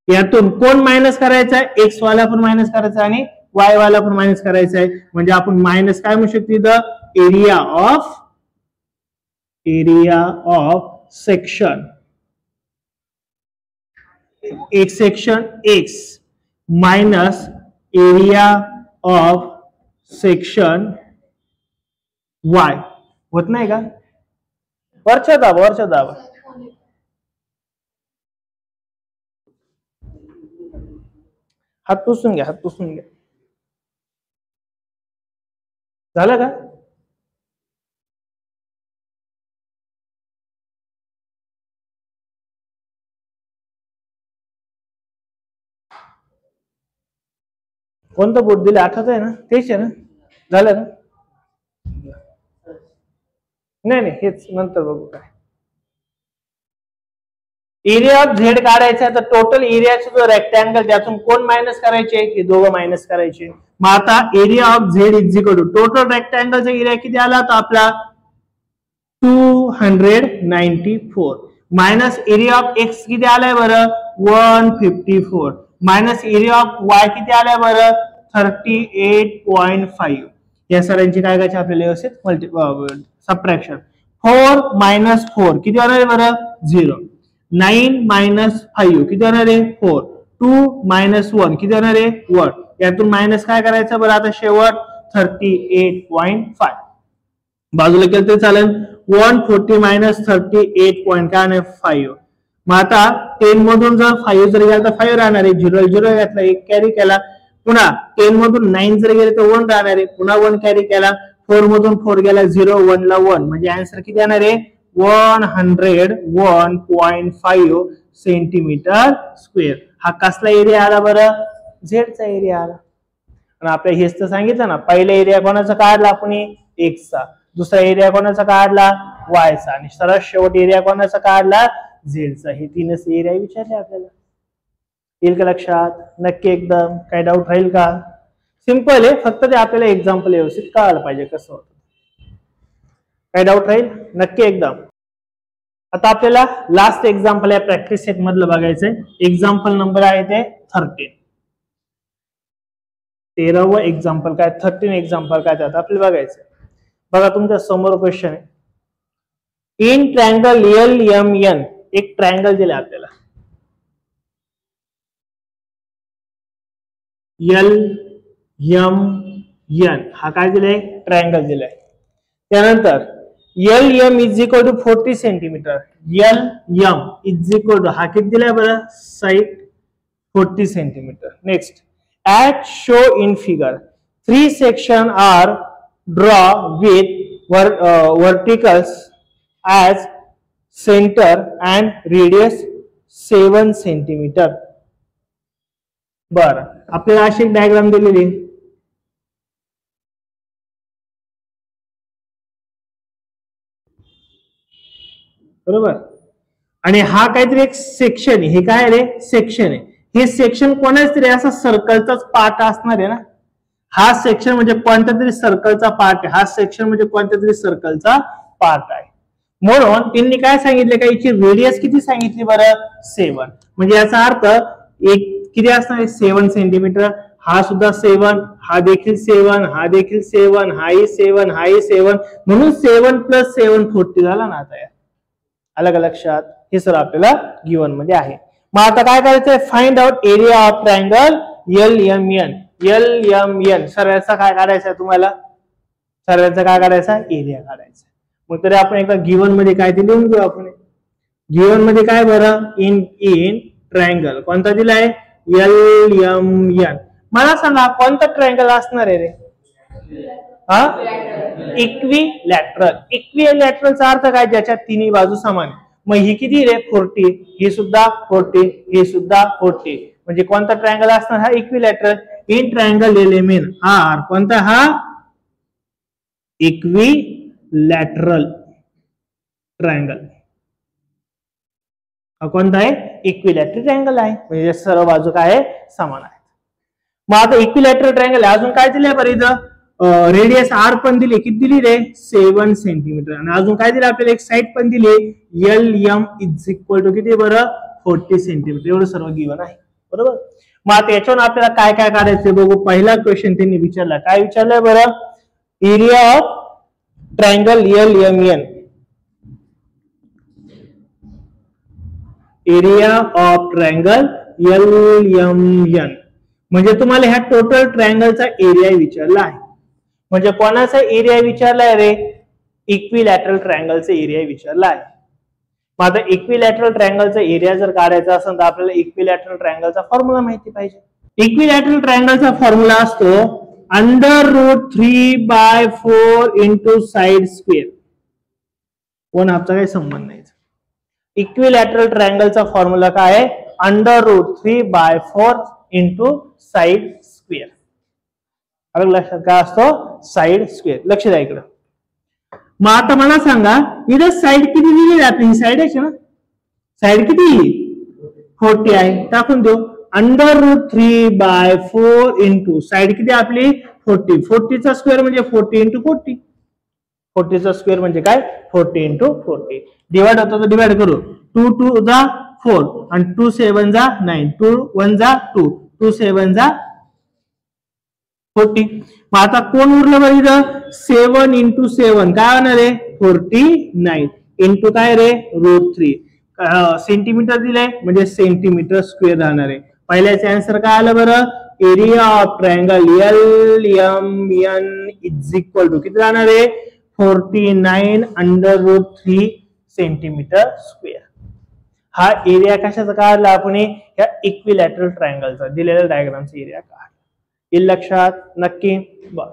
Speaker 1: यातून कोण मायनस करायचा आहे एक्स वाला पण मायनस करायचा आणि वाय वाला पण मायनस करायचा आहे म्हणजे आपण मायनस काय म्हणू शकतो इथं एरिया ऑफ सेक्शन एक section x minus area of section Y होत नाही का वरच्या दाबा हात पुसून घ्या झालं का कोणतं बोट दिलं आठवत आहे ना तेच आहे ना झालं ना नाही हेच नंतर बघू काय एरिया ऑफ झेड काढायचा आहे तर टोटल एरियाचा जो रेक्टँगल त्यातून कोण मायनस करायचे हे दोघं मायनस करायचे मग आता area of Z is equal to total रेक्टँगलचा एरिया किती आला तर आपला 294 मायनस एरिया ऑफ एक्स किती आलाय बरं 154 मायनस एरिया ऑफ वाय किती आलाय बरं 38.5 या सरांची काय करायची आपल्याला व्यवस्थित सबट्रॅक्शन 4 मायनस 4 किती होणार आहे बरं 0. 9 मायनस 5 किती होणार आहे 4. 2 मायनस 1 किती होणार आहे 1. यातून मायनस काय करायचं बरं आता शेवट 38.5. बाजूला केलं तरी चालेल. 140 मायनस 38.5. मग आता 10 मधून जर 5 जर गेला तर 5 राहणार आहे. 0 0 घातला 1 कॅरी केला. पुन्हा 10 मधून 9 जर गेले तर 1 राहणार आहे. पुन्हा 1 कॅरी केला. 4 मधून 4 गेला 0 1 ला 1 म्हणजे आन्सर किती येणार आहे 101.5 सेंटीमीटर स्क्वेअर. हा कसला एरिया आला बरं झेडचा एरिया आला. आणि आपल्या हेच तर सांगितलं ना पहिला एरिया कोणाचा काढला आपण एक्सचा, दुसरा एरिया कोणाचा काढला वायचा आणि सरळ शेवट एरिया कोणाचा काढला झेडचा. हे तीनच एरिया विचारले आपल्याला. येईल का लक्षात नक्की एकदम काय डाऊट राहील का. सिंपल आहे फक्त ते आपल्याला एक्झाम्पल व्यवस्थित कळायला पाहिजे कसं होतं. काय डाऊट राहील नक्की एकदम. आता आपल्याला लास्ट एक्झाम्पल या प्रॅक्टिस सेट मधलं बघायचंय. एक्झाम्पल नंबर आहे ते 13. 13वं एक्झाम्पल काय 13 एक्झाम्पल काय त्यात आपल्याला बघायचंय. बघा तुमच्या समोर क्वेश्चन आहे. इन ट्रायंगल LMN एक ट्रायंगल दिले आपल्याला LMN हा काय दिलाय ट्रायंगल दिलाय. त्यानंतर LM is equal to 40 centimetre. LM is equal to हा किती दिलाय बरं side 40 centimetre. Next at show in figure 3 section are draw with verticals as center and radius 7 centimetre. बर आपल्याला अशी एक डायग्राम दिलेली बरोबर आणि हा काहीतरी एक सेक्शन आहे. हे काय रे सेक्शन आहे. हे सेक्शन कोणाच तरी असा सर्कलचाच पार्ट असणार आहे ना. हा सेक्शन म्हणजे कोणत्या तरी सर्कलचा पार्ट आहे. हा सेक्शन म्हणजे कोणत्या तरी सर्कलचा पार्ट आहे. म्हणून त्यांनी काय सांगितले का याची रेडियस किती सांगितली बरं 7. म्हणजे याचा अर्थ एक किती असणार आहे 7 सेंटीमीटर. हा सुद्धा 7 हा देखील 7 हा देखील 7 हाही 7 हाही 7 म्हणून 7 + 7 40 झाला ना. आता अलग लक्षात हे सर आपल्याला गिवन मध्ये आहे. मग आता काय करायचंय find out area of triangle LMN. LMN सर्वांचा काय काढायचा तुम्हाला सर्वांचा काय काढायचा एरिया काढायचा. मग तरी आपण एकदा गिवन मध्ये काय ते लिहून घेऊ. आपण गिवन मध्ये काय बरं इन ट्रायंगल कोणता दिलाय LMN. मला सांगा कोणता ट्रायंगल असणार आहे रे हा इक्विलॅटरल. इक्विलॅटरलचा अर्थ काय ज्याच्या तिन्ही बाजू समान. मग ही किती रे 40 ही सुद्धा 40 ही सुद्धा 40 म्हणजे कोणता ट्रायंगल असणार हा equilateral. In triangle LMN are कोणता हा इक्विलॅटरल ट्रायंगल. हा कोणता आहे इक्विलॅटरल ट्रायंगल आहे म्हणजे सर्व बाजू काय आहे समान आहे. मग आता इक्विलॅटरल ट्रायंगल अजून काय दिले बरं इथं रेडियस आर पण दिली किती दिली रे 7 सेंटीमीटर आणि अजून काय दिलं आपल्याला एक साइड पण दिली LM इज इक्वल टू किती बरं 40 सेंटीमीटर. एवढं सर्व गिवन आहे बरोबर. मग आता याच्यावर आपल्याला काय काय काढायचं बघू. पहिला क्वेश्चन त्यांनी विचारला काय विचारलंय बरं area of triangle LMN. Area of triangle LMN म्हणजे तुम्हाला ह्या टोटल ट्रायंगलचा एरिया विचारला आहे. म्हणजे कोणाचा एरिया विचारलाय रे इक्विलॅटरल ट्रायंगलचा एरिया विचारला आहे. मग आता इक्विलॅटरल ट्रायंगलचा एरिया जर काढायचा असेल तर आपल्याला इक्विलॅटरल ट्रायंगलचा फॉर्म्युला माहिती पाहिजे. इक्विलॅटरल ट्रायंगलचा फॉर्म्युला असतो √3/4 इंटू साइड स्क्वेअर. 1/2चा काही संबंध नाही. इक्विलॅटरल ट्रायंगलचा फॉर्म्युला काय आहे √3/4 इंटू साइड स्क्वेअर. अलग लक्षात काय असतो साइड स्क्वेअर. लक्ष द्या इकडं. मग आता मला सांगा इथं साइड किती दिली आपली साइड आहे ना साइड किती 40 आहे टाकून देऊ √3/4 इंटू साइड किती आपली 40. 40चा स्क्वेअर म्हणजे 40 इंटू 40. 40चा स्क्वेअर म्हणजे काय 40 इंटू 40. डिवाइड होतो तर डिवाइड करू 2 2 जा 4 आणि 2 7 जा 9 2 1 जा 2 2 7 जा 40. मग आता कोण उरलं बरं इथं 7 इंटू 7 काय होणार आहे 49 इंटू काय रे √3 सेंटीमीटर दिलंय म्हणजे सेंटीमीटर स्क्वेअर राहणार आहे. पहिल्याचे आन्सर काय आलं बरं, area of triangle LMN is equal to किती राहणार आहे 49√3 सेंटीमीटर स्क्वेअर. हा एरिया कशाचा काढला आपण, या इक्विलॅटरल ट्रायंगलचा दिलेल्या डायग्रामचा एरिया काढला. येईल लक्षात नक्की. बर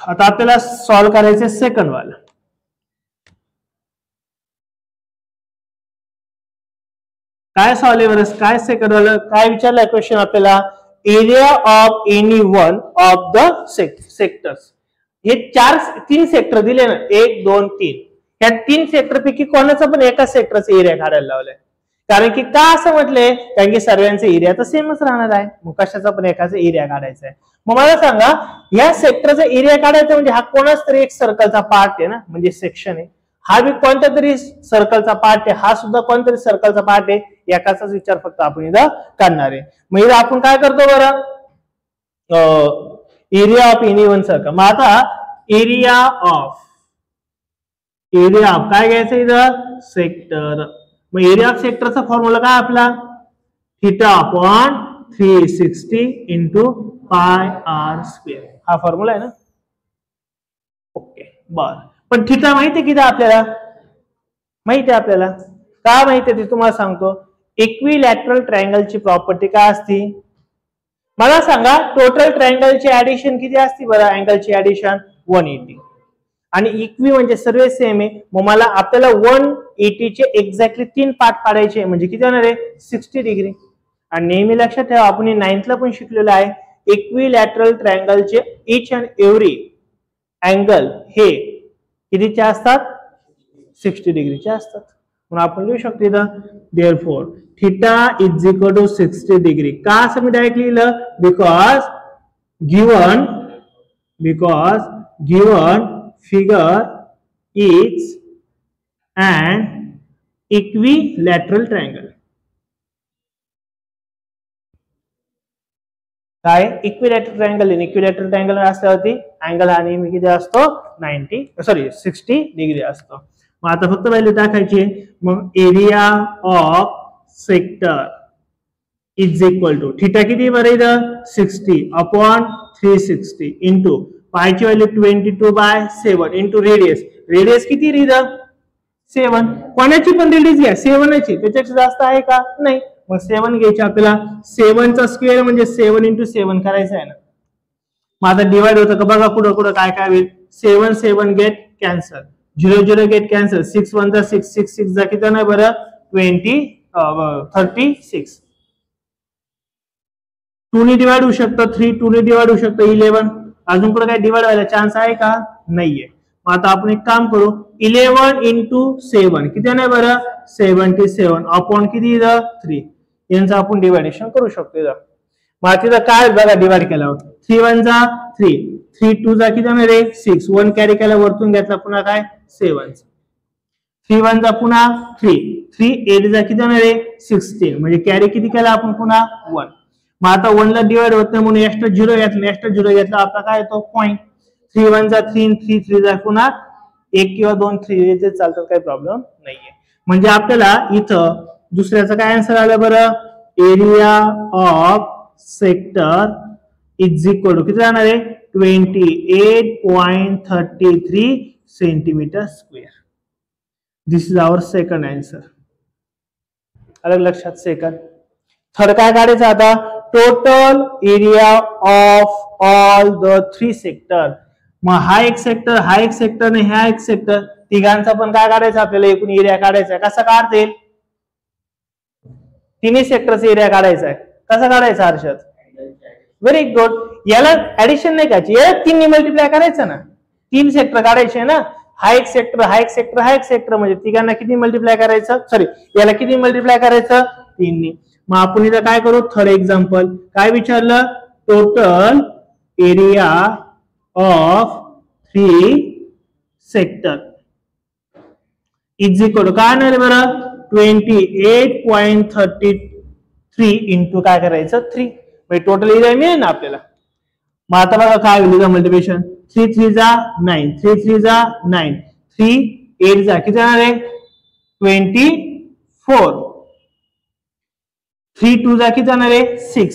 Speaker 1: आता आपल्याला सॉल्व करायचे सेकंड वाला. काय सॉल्व आहे, काय सेकंड वाला काय विचारलाय क्वेश्चन आपल्याला, area of any one of the sectors. हे तीन सेक्टर दिले ना 1 2 3, या 3 सेक्टर पैकी कोणाचा पण एका सेक्टरचा एरिया काढायला लावलाय. कारण की का असं म्हटलंय, कारण की सर्वांचा एरिया तर सेमच राहणार आहे, मग कशाचा पण एकाचा एरिया काढायचा आहे. मग मला सांगा या सेक्टरचा एरिया काढायचा म्हणजे हा कोणाच तरी एक सर्कलचा पार्ट आहे ना, म्हणजे सेक्शन आहे. हा बी कोणत्या तरी सर्कलचा पार्ट आहे, हा सुद्धा कोणतरी सर्कलचा पार्ट आहे. एकाचाच विचार फक्त आपण इथं काढणार आहे. मग इथं आपण काय करतो बरं, area of any one circle. मग आता एरिया ऑफ काय घ्यायचं इथं सेक्टर. मग एरिया ऑफ सेक्टरचा फॉर्म्युला काय आपला, θ/360 इंटू πr². हा फॉर्म्युला आहे ना. ओके बर, पण थिटा माहिती आहे किती आपल्याला, माहिती आहे आपल्याला. का माहिती आहे ते तुम्हाला सांगतो. इक्विलॅटरल ट्रायंगलची प्रॉपर्टी काय असती मला सांगा, टोटल ट्रायंगलची ऍडिशन किती असती बरं, अँगलची ऍडिशन 180 आणि इक्वी म्हणजे सर्व सेम आहे. मग मला आपल्याला 180 चे एक्झॅक्टली 3 पार्ट पाडायचे म्हणजे किती होणार आहे 60 डिग्री. आणि नेहमी लक्षात ठेवा आपण 9th ला पण शिकलेलो आहे, इक्विलॅटरल ट्रायंगलचे इच अँड एव्हरी अँगल हे कितीचे असतात 60 डिग्रीचे असतात. म्हणून आपण लिहू शकतो इथं therefore θ is equal to 60 degree. का असं मी डायरेक्ट लिहिलं, because given figure is an equilateral triangle. काय इक्विलॅटरल ट्रायंगल, इक्विलॅटरल ट्रायंगल असल्यावरती अँगल हा नेहमी किती असतो 60 डिग्री असतो. मग आता फक्त व्हॅल्यू टाकायची. मग area of sector is equal to theta किती बरं इथं 60/360 इंटू पायची व्हॅल्यू 22/7 इंटू रेडियस किती इथं 7. कोणाची पण रेडियस घ्या 7ची, त्याच्यापेक्षा जास्त आहे का नाही. मग 7 घ्यायची आपल्याला. 7चा स्क्वेअर म्हणजे 7 × 7 करायचं आहे ना. मग आता डिवाइड होतं का बघा, कुठं कुठं काय काय होईल. 7 गेट कॅन्सल, 0 गेट कॅन्सल, 6 1 6 6 6 जा किती नाही बरं 36. 2 ने डिवाइड होऊ शकतं, 3 2 ने डिवाइड होऊ शकतं 11. अजून कुठे काय डिवाइड व्हायला चान्स आहे का नाहीये. मग आता आपण एक काम करू, 11 × 7 किती नाही बरं 77 अपॉन किती 3. यांचं आपण डिवायडेशन करू शकतो इथं. मग तिथं काय बघा डिवाइड केल्यावर 3 1 जा 3, 3 2 जा किती नाही रे 6, 1 कॅरी केला वरतून घेतला पुन्हा काय 7, 3 1 जा पुन्हा 3, 3 8 जा किती नाही रे 16 म्हणजे कॅरी किती केला आपण पुन्हा 1. मग आता 1 ला डिवाइड होत नाही म्हणून एक्स्ट्रा 0 घेतला, एक्स्ट्रा 0 घेतला आपला काय येतो पॉईंट. 3 1 जा 3, 3 3 जा पुन्हा 1 किंवा 2 3 जे चालतात काही प्रॉब्लेम नाहीये. म्हणजे आपल्याला इथं दुसऱ्याचं काय आन्सर आलं बरं, area of sector is equal to किती राहणार आहे 28.33 centimetre square. This is our second answer. अलग लक्षात. सेकंड. थर्ड काय काढायचं आता, total area of all the 3 sector. मग हा एक सेक्टर, हा एक सेक्टर आणि हा एक सेक्टर, तिघांचा पण काय काढायचं आपल्याला एकूण एरिया काढायचा आहे. कसा काढता येईल, तिन्ही सेक्टरचा एरिया काढायचा आहे. कसा काढायचा हर्षद, व्हेरी गुड. याला ऍडिशन नाही करायची, याला 3 ने मल्टिप्लाय करायचं ना. 3 सेक्टर काढायचे ना, हा एक सेक्टर, हा एक सेक्टर, हा एक सेक्टर, म्हणजे तिघांना किती मल्टिप्लाय करायचं, सॉरी याला किती मल्टिप्लाय करायचं 3 ने. मग आपण इथं काय करू, थर्ड एक्झाम्पल काय विचारलं, total area of 3 sector is equal to काय नाही बरं 28.33 इंटू काय करायचं 3, म्हणजे टोटल एरिया मिळेल ना आपल्याला. मग आता बघा काय होईल मल्टिप्लिकेशन, 3 3 जा 9, 3 3 जा 9, 3 8 जा किती जाणार आहे 24, 3 2 जा किती जाणार आहे 6,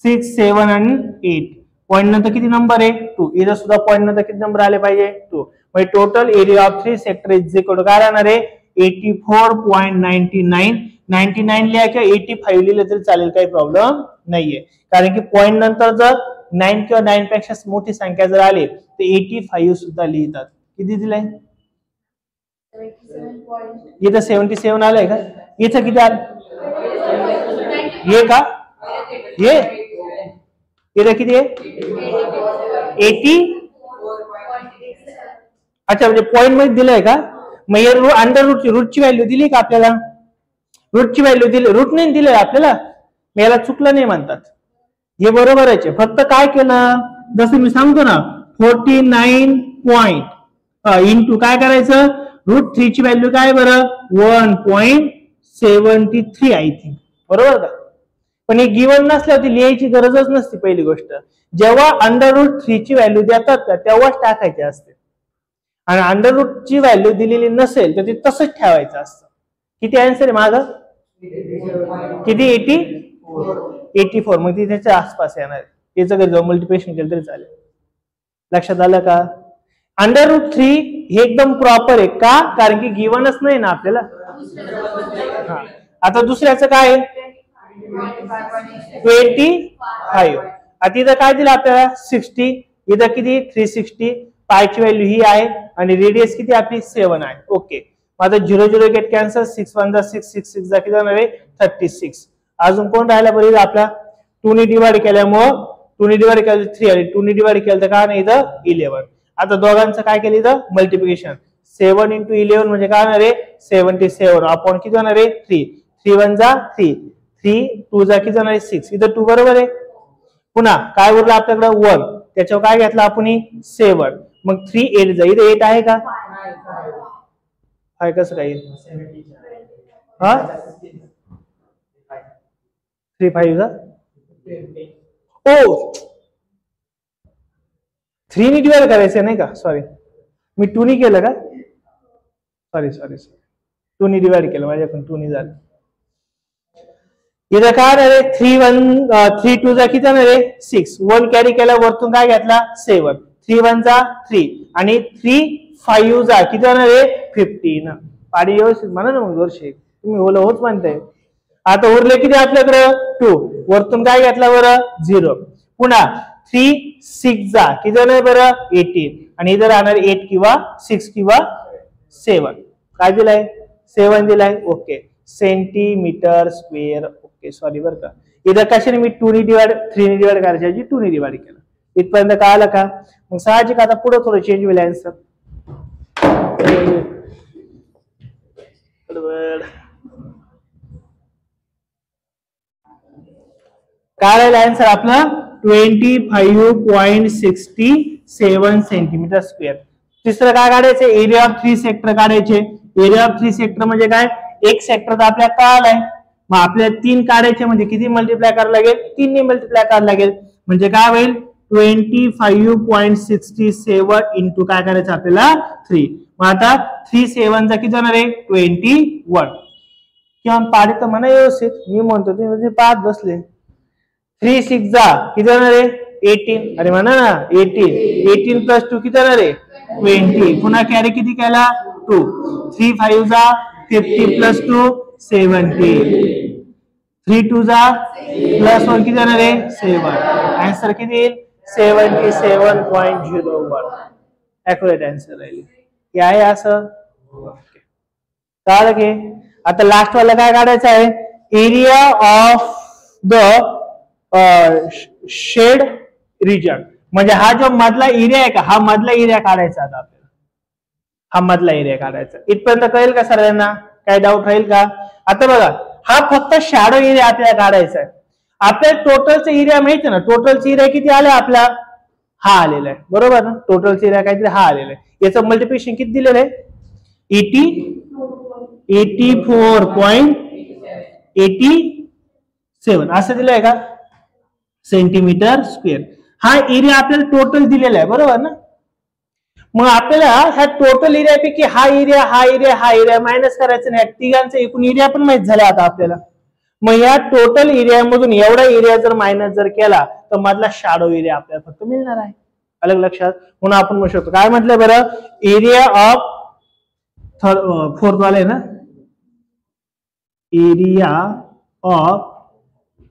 Speaker 1: 6 7 आणि 8, पॉइंट नंतर किती नंबर आहे 2, इथं सुद्धा पॉइंट नंतर किती नंबर आले पाहिजे 2, म्हणजे total area of 3 sector is equal to काय राहणार आहे 84.99, 99 लिहा किंवा 85 लिहिलं तरी चालेल, काही प्रॉब्लेम नाहीये, कारण की पॉइंट नंतर जर 9 किंवा 9 पेक्षा मोठी संख्या जर आली तर 85 सुद्धा लिहितात. किती दिलंय इथं 77 आलंय का, इथं किती आलं ये का ये इथं किती आहे 80, अच्छा म्हणजे पॉइंट मध्ये दिलंय का, मग अंडर रूटची व्हॅल्यू दिली का आपल्याला, रूटची व्हॅल्यू दिली, रूट नाही दिलंय आपल्याला, मग याला चुकलं नाही म्हणतात, हे बरोबर आहे. फक्त काय केलं जसं मी सांगतो ना 49 पॉइंट इंटू काय करायचं रूट 3 ची व्हॅल्यू काय बरं 1.73 आय थिंक, बरोबर का, पण हे गिवन नसल्यावर लिहायची गरजच नसते. पहिली गोष्ट जेव्हा अंडर रूट 3 ची व्हॅल्यू देतात का तेव्हाच टाकायची असते, आणि अंडर रूट ची व्हॅल्यू दिलेली नसेल तर ते तसंच ठेवायचं असतं. किती आन्सर आहे माझं किती 84, मग ती त्याच्या आसपास येणार आहे, त्याचं घरी जाऊन मल्टिप्लिकेशन केलं तरी चालेल. लक्षात आलं का, अंडर रूट 3 हे एकदम प्रॉपर आहे का, कारण की गिवनच नाही ना आपल्याला. आता दुसऱ्याचं काय आहे 25, आता इथं काय दिलं आपल्याला 60, इथं किती 360, पायची व्हॅल्यू ही आहे आणि रेडियस किती आपली 7 आहे. ओके, आता 0 0 गेट कॅन्सल, 6 1 जा 6, 6 6 जा किती जाणार आहे 36. अजून कोण राहिला बरं आपला 2 ने डिवाइड केल्यामुळं 2 ने डिवाइड केलं 3 आणि 2 ने डिवाइड केलं तर काय नाही इथं 11. आता दोघांचं काय केलं इथं मल्टिप्लिकेशन, 7 into 11 म्हणजे काय होणार आहे 77 अपॉन किती होणार आहे 3, 3 1 जा 3, 3 2 जा किती जाणार आहे 6, इथं 2 बरोबर आहे. पुन्हा काय उरलं आपल्याकडे 1, त्याच्यावर काय घेतलं आपण 7, मग 3 8 जा, इथं 8 आहे का, आहे कसं काय हा 3 5 जा ओ 3 ने डिवाइड करायचं नाही का, सॉरी मी 2 ने केलं का, सॉरी 2 ने डिवाइड केलं माझ्याकडून 2 ने झालं. इथं काय रे 3 2 जा किती जाणार आहे 6, 1 कॅरी केला वरतून काय घेतला 7, 3 1 जा 3 आणि 3 5 जा किती जाणार आहे 15. पाडी व्यवस्थित म्हणा ना मग वर्षे, तुम्ही होच म्हणताय. आता उरले किती आपल्याकडे 2, वरतून काय घेतला बरं 0, पुन्हा 3 6 जा किती जाणार बरं 18 आणि इथं राहणार 8 किंवा 6 किंवा 7, काय दिलाय 7 दिलाय. Okay, centimetre square. Okay sorry बरं का, इथं कशाने मी 2 ने डिवाइड 3 ने डिवाइड करायच्या ऐवजी 2 ने डिवाइड केलं, इथपर्यंत काय आलं का, मग साहजिक आता पुढे थोडं चेंज होईल आन्सर. काय राहिलं आन्सर आपलं 25.67 सेंटीमीटर स्क्वेअर. तिसरं काय काढायचं एरिया ऑफ 3 सेक्टर काढायचे. एरिया ऑफ 3 सेक्टर म्हणजे काय, एक सेक्टर तर आपल्याला कळालाय, मग आपल्याला 3 काढायचे म्हणजे किती मल्टिप्लाय करायला लागेल 3 ने मल्टिप्लाय करायला लागेल, म्हणजे काय होईल 25.67 इंटू काय करायचं आपल्याला 3. मग आता 3 7 जा किती जाणार आहे 21, किंवा पाडे तर म्हणा व्यवस्थित, मी म्हणतो तुम्ही पाहत बसले. 3 6 जा किती जाणार आहे 18, अरे म्हणा ना 18 प्लस 2 किती जाणार आहे 20, पुन्हा कॅरी किती केला 2, 3 5 जा 50 प्लस 2 70, 3 2 जा प्लस 1 किती जाणार आहे 7, आन्सर किती येईल 77.01. ॲक्युरेट आन्सर राहील. हे आहे असं कळलं की. आता लास्ट वाला काय काढायचं आहे area of the shade region, म्हणजे हा जो मधला एरिया आहे का, हा मधला एरिया काढायचा. आता आपल्याला हा मधला एरिया काढायचा. इथपर्यंत कळेल का सर्वांना, काय डाऊट राहील का. आता बघा हा फक्त शॅडो एरिया आपल्याला काढायचा आहे. आपल्याला टोटलचा एरिया माहिती ना, टोटलचा एरिया किती आला आपला हा आलेला आहे, बरोबर ना, टोटलचा एरिया काहीतरी हा आलेला आहे. याचं मल्टिप्लिकेशन किती दिलेलं आहे 84.87 असं दिलंय का सेंटीमीटर स्क्वेअर. हा एरिया आपल्याला टोटल दिलेला आहे बरोबर ना. मग आपल्याला ह्या टोटल एरियापैकी हा एरिया मायनस करायचं नाही. तिघांचा एकूण एरिया पण माहित झाला आता आपल्याला. मग या टोटल एरियामधून एवढा एरिया जर मायनस जर केला तर मधला शॅडो एरिया आपल्याला फक्त मिळणार आहे. अलग लक्षात. म्हणून आपण म्हणू शकतो काय म्हटलंय बरं, एरिया ऑफ फोर्थ वाला आहे ना, area of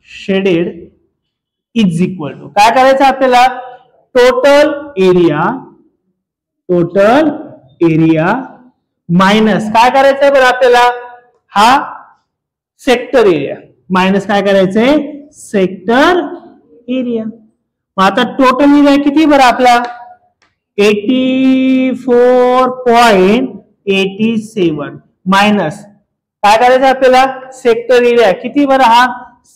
Speaker 1: shaded is equal to काय करायचं आपल्याला, टोटल एरिया मायनस काय करायचंय बरं आपल्याला, हा सेक्टर एरिया मायनस काय करायचंय, सेक्टर एरिया. मग आता टोटल एरिया किती बरं आपला 84.87 मायनस काय करायचं आपल्याला, सेक्टर एरिया किती बरं हा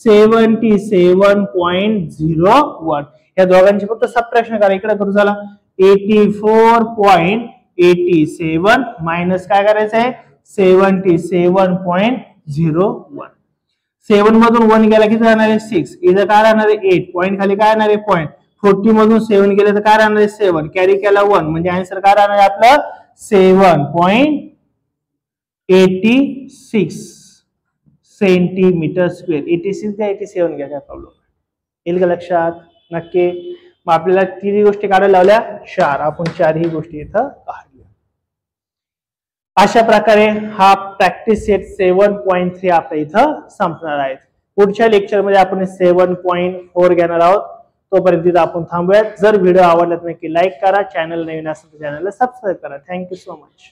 Speaker 1: 77.01. या दोघांची फक्त सबट्रॅक्शन करा. इकडे करू झाला 84.87 मायनस काय करायचं आहे 77.01. 7 मधून 1 गेला किती राहणार आहे 6. इथं काय राहणार आहे 8. पॉईंट खाली काय राहणार आहे पॉईंट. 40 मधून 7 गेले तर काय राहणार आहे 7. कॅरी केला 1 म्हणजे आन्सर काय राहणार आहे आपलं 7.86 सेंटीमीटर स्क्वेअर. 86 घ्या 87 घ्या काय प्रॉब्लेम येईल का लक्षात. नक्की. मग आपल्याला 3 गोष्टी काढायला लावल्या 4. आपण 4 ही गोष्टी इथं काढल्या. अशा प्रकारे हा प्रॅक्टिस सेट 7.3 आपल्या इथं संपणार आहे. पुढच्या लेक्चर मध्ये आपण 7.4 घेणार आहोत. तोपर्यंत इथं आपण थांबूयात. जर व्हिडिओ आवडला तर नक्की लाईक करा. चॅनल नवीन असेल तर चॅनलला सबस्क्राईब करा. Thank you so much.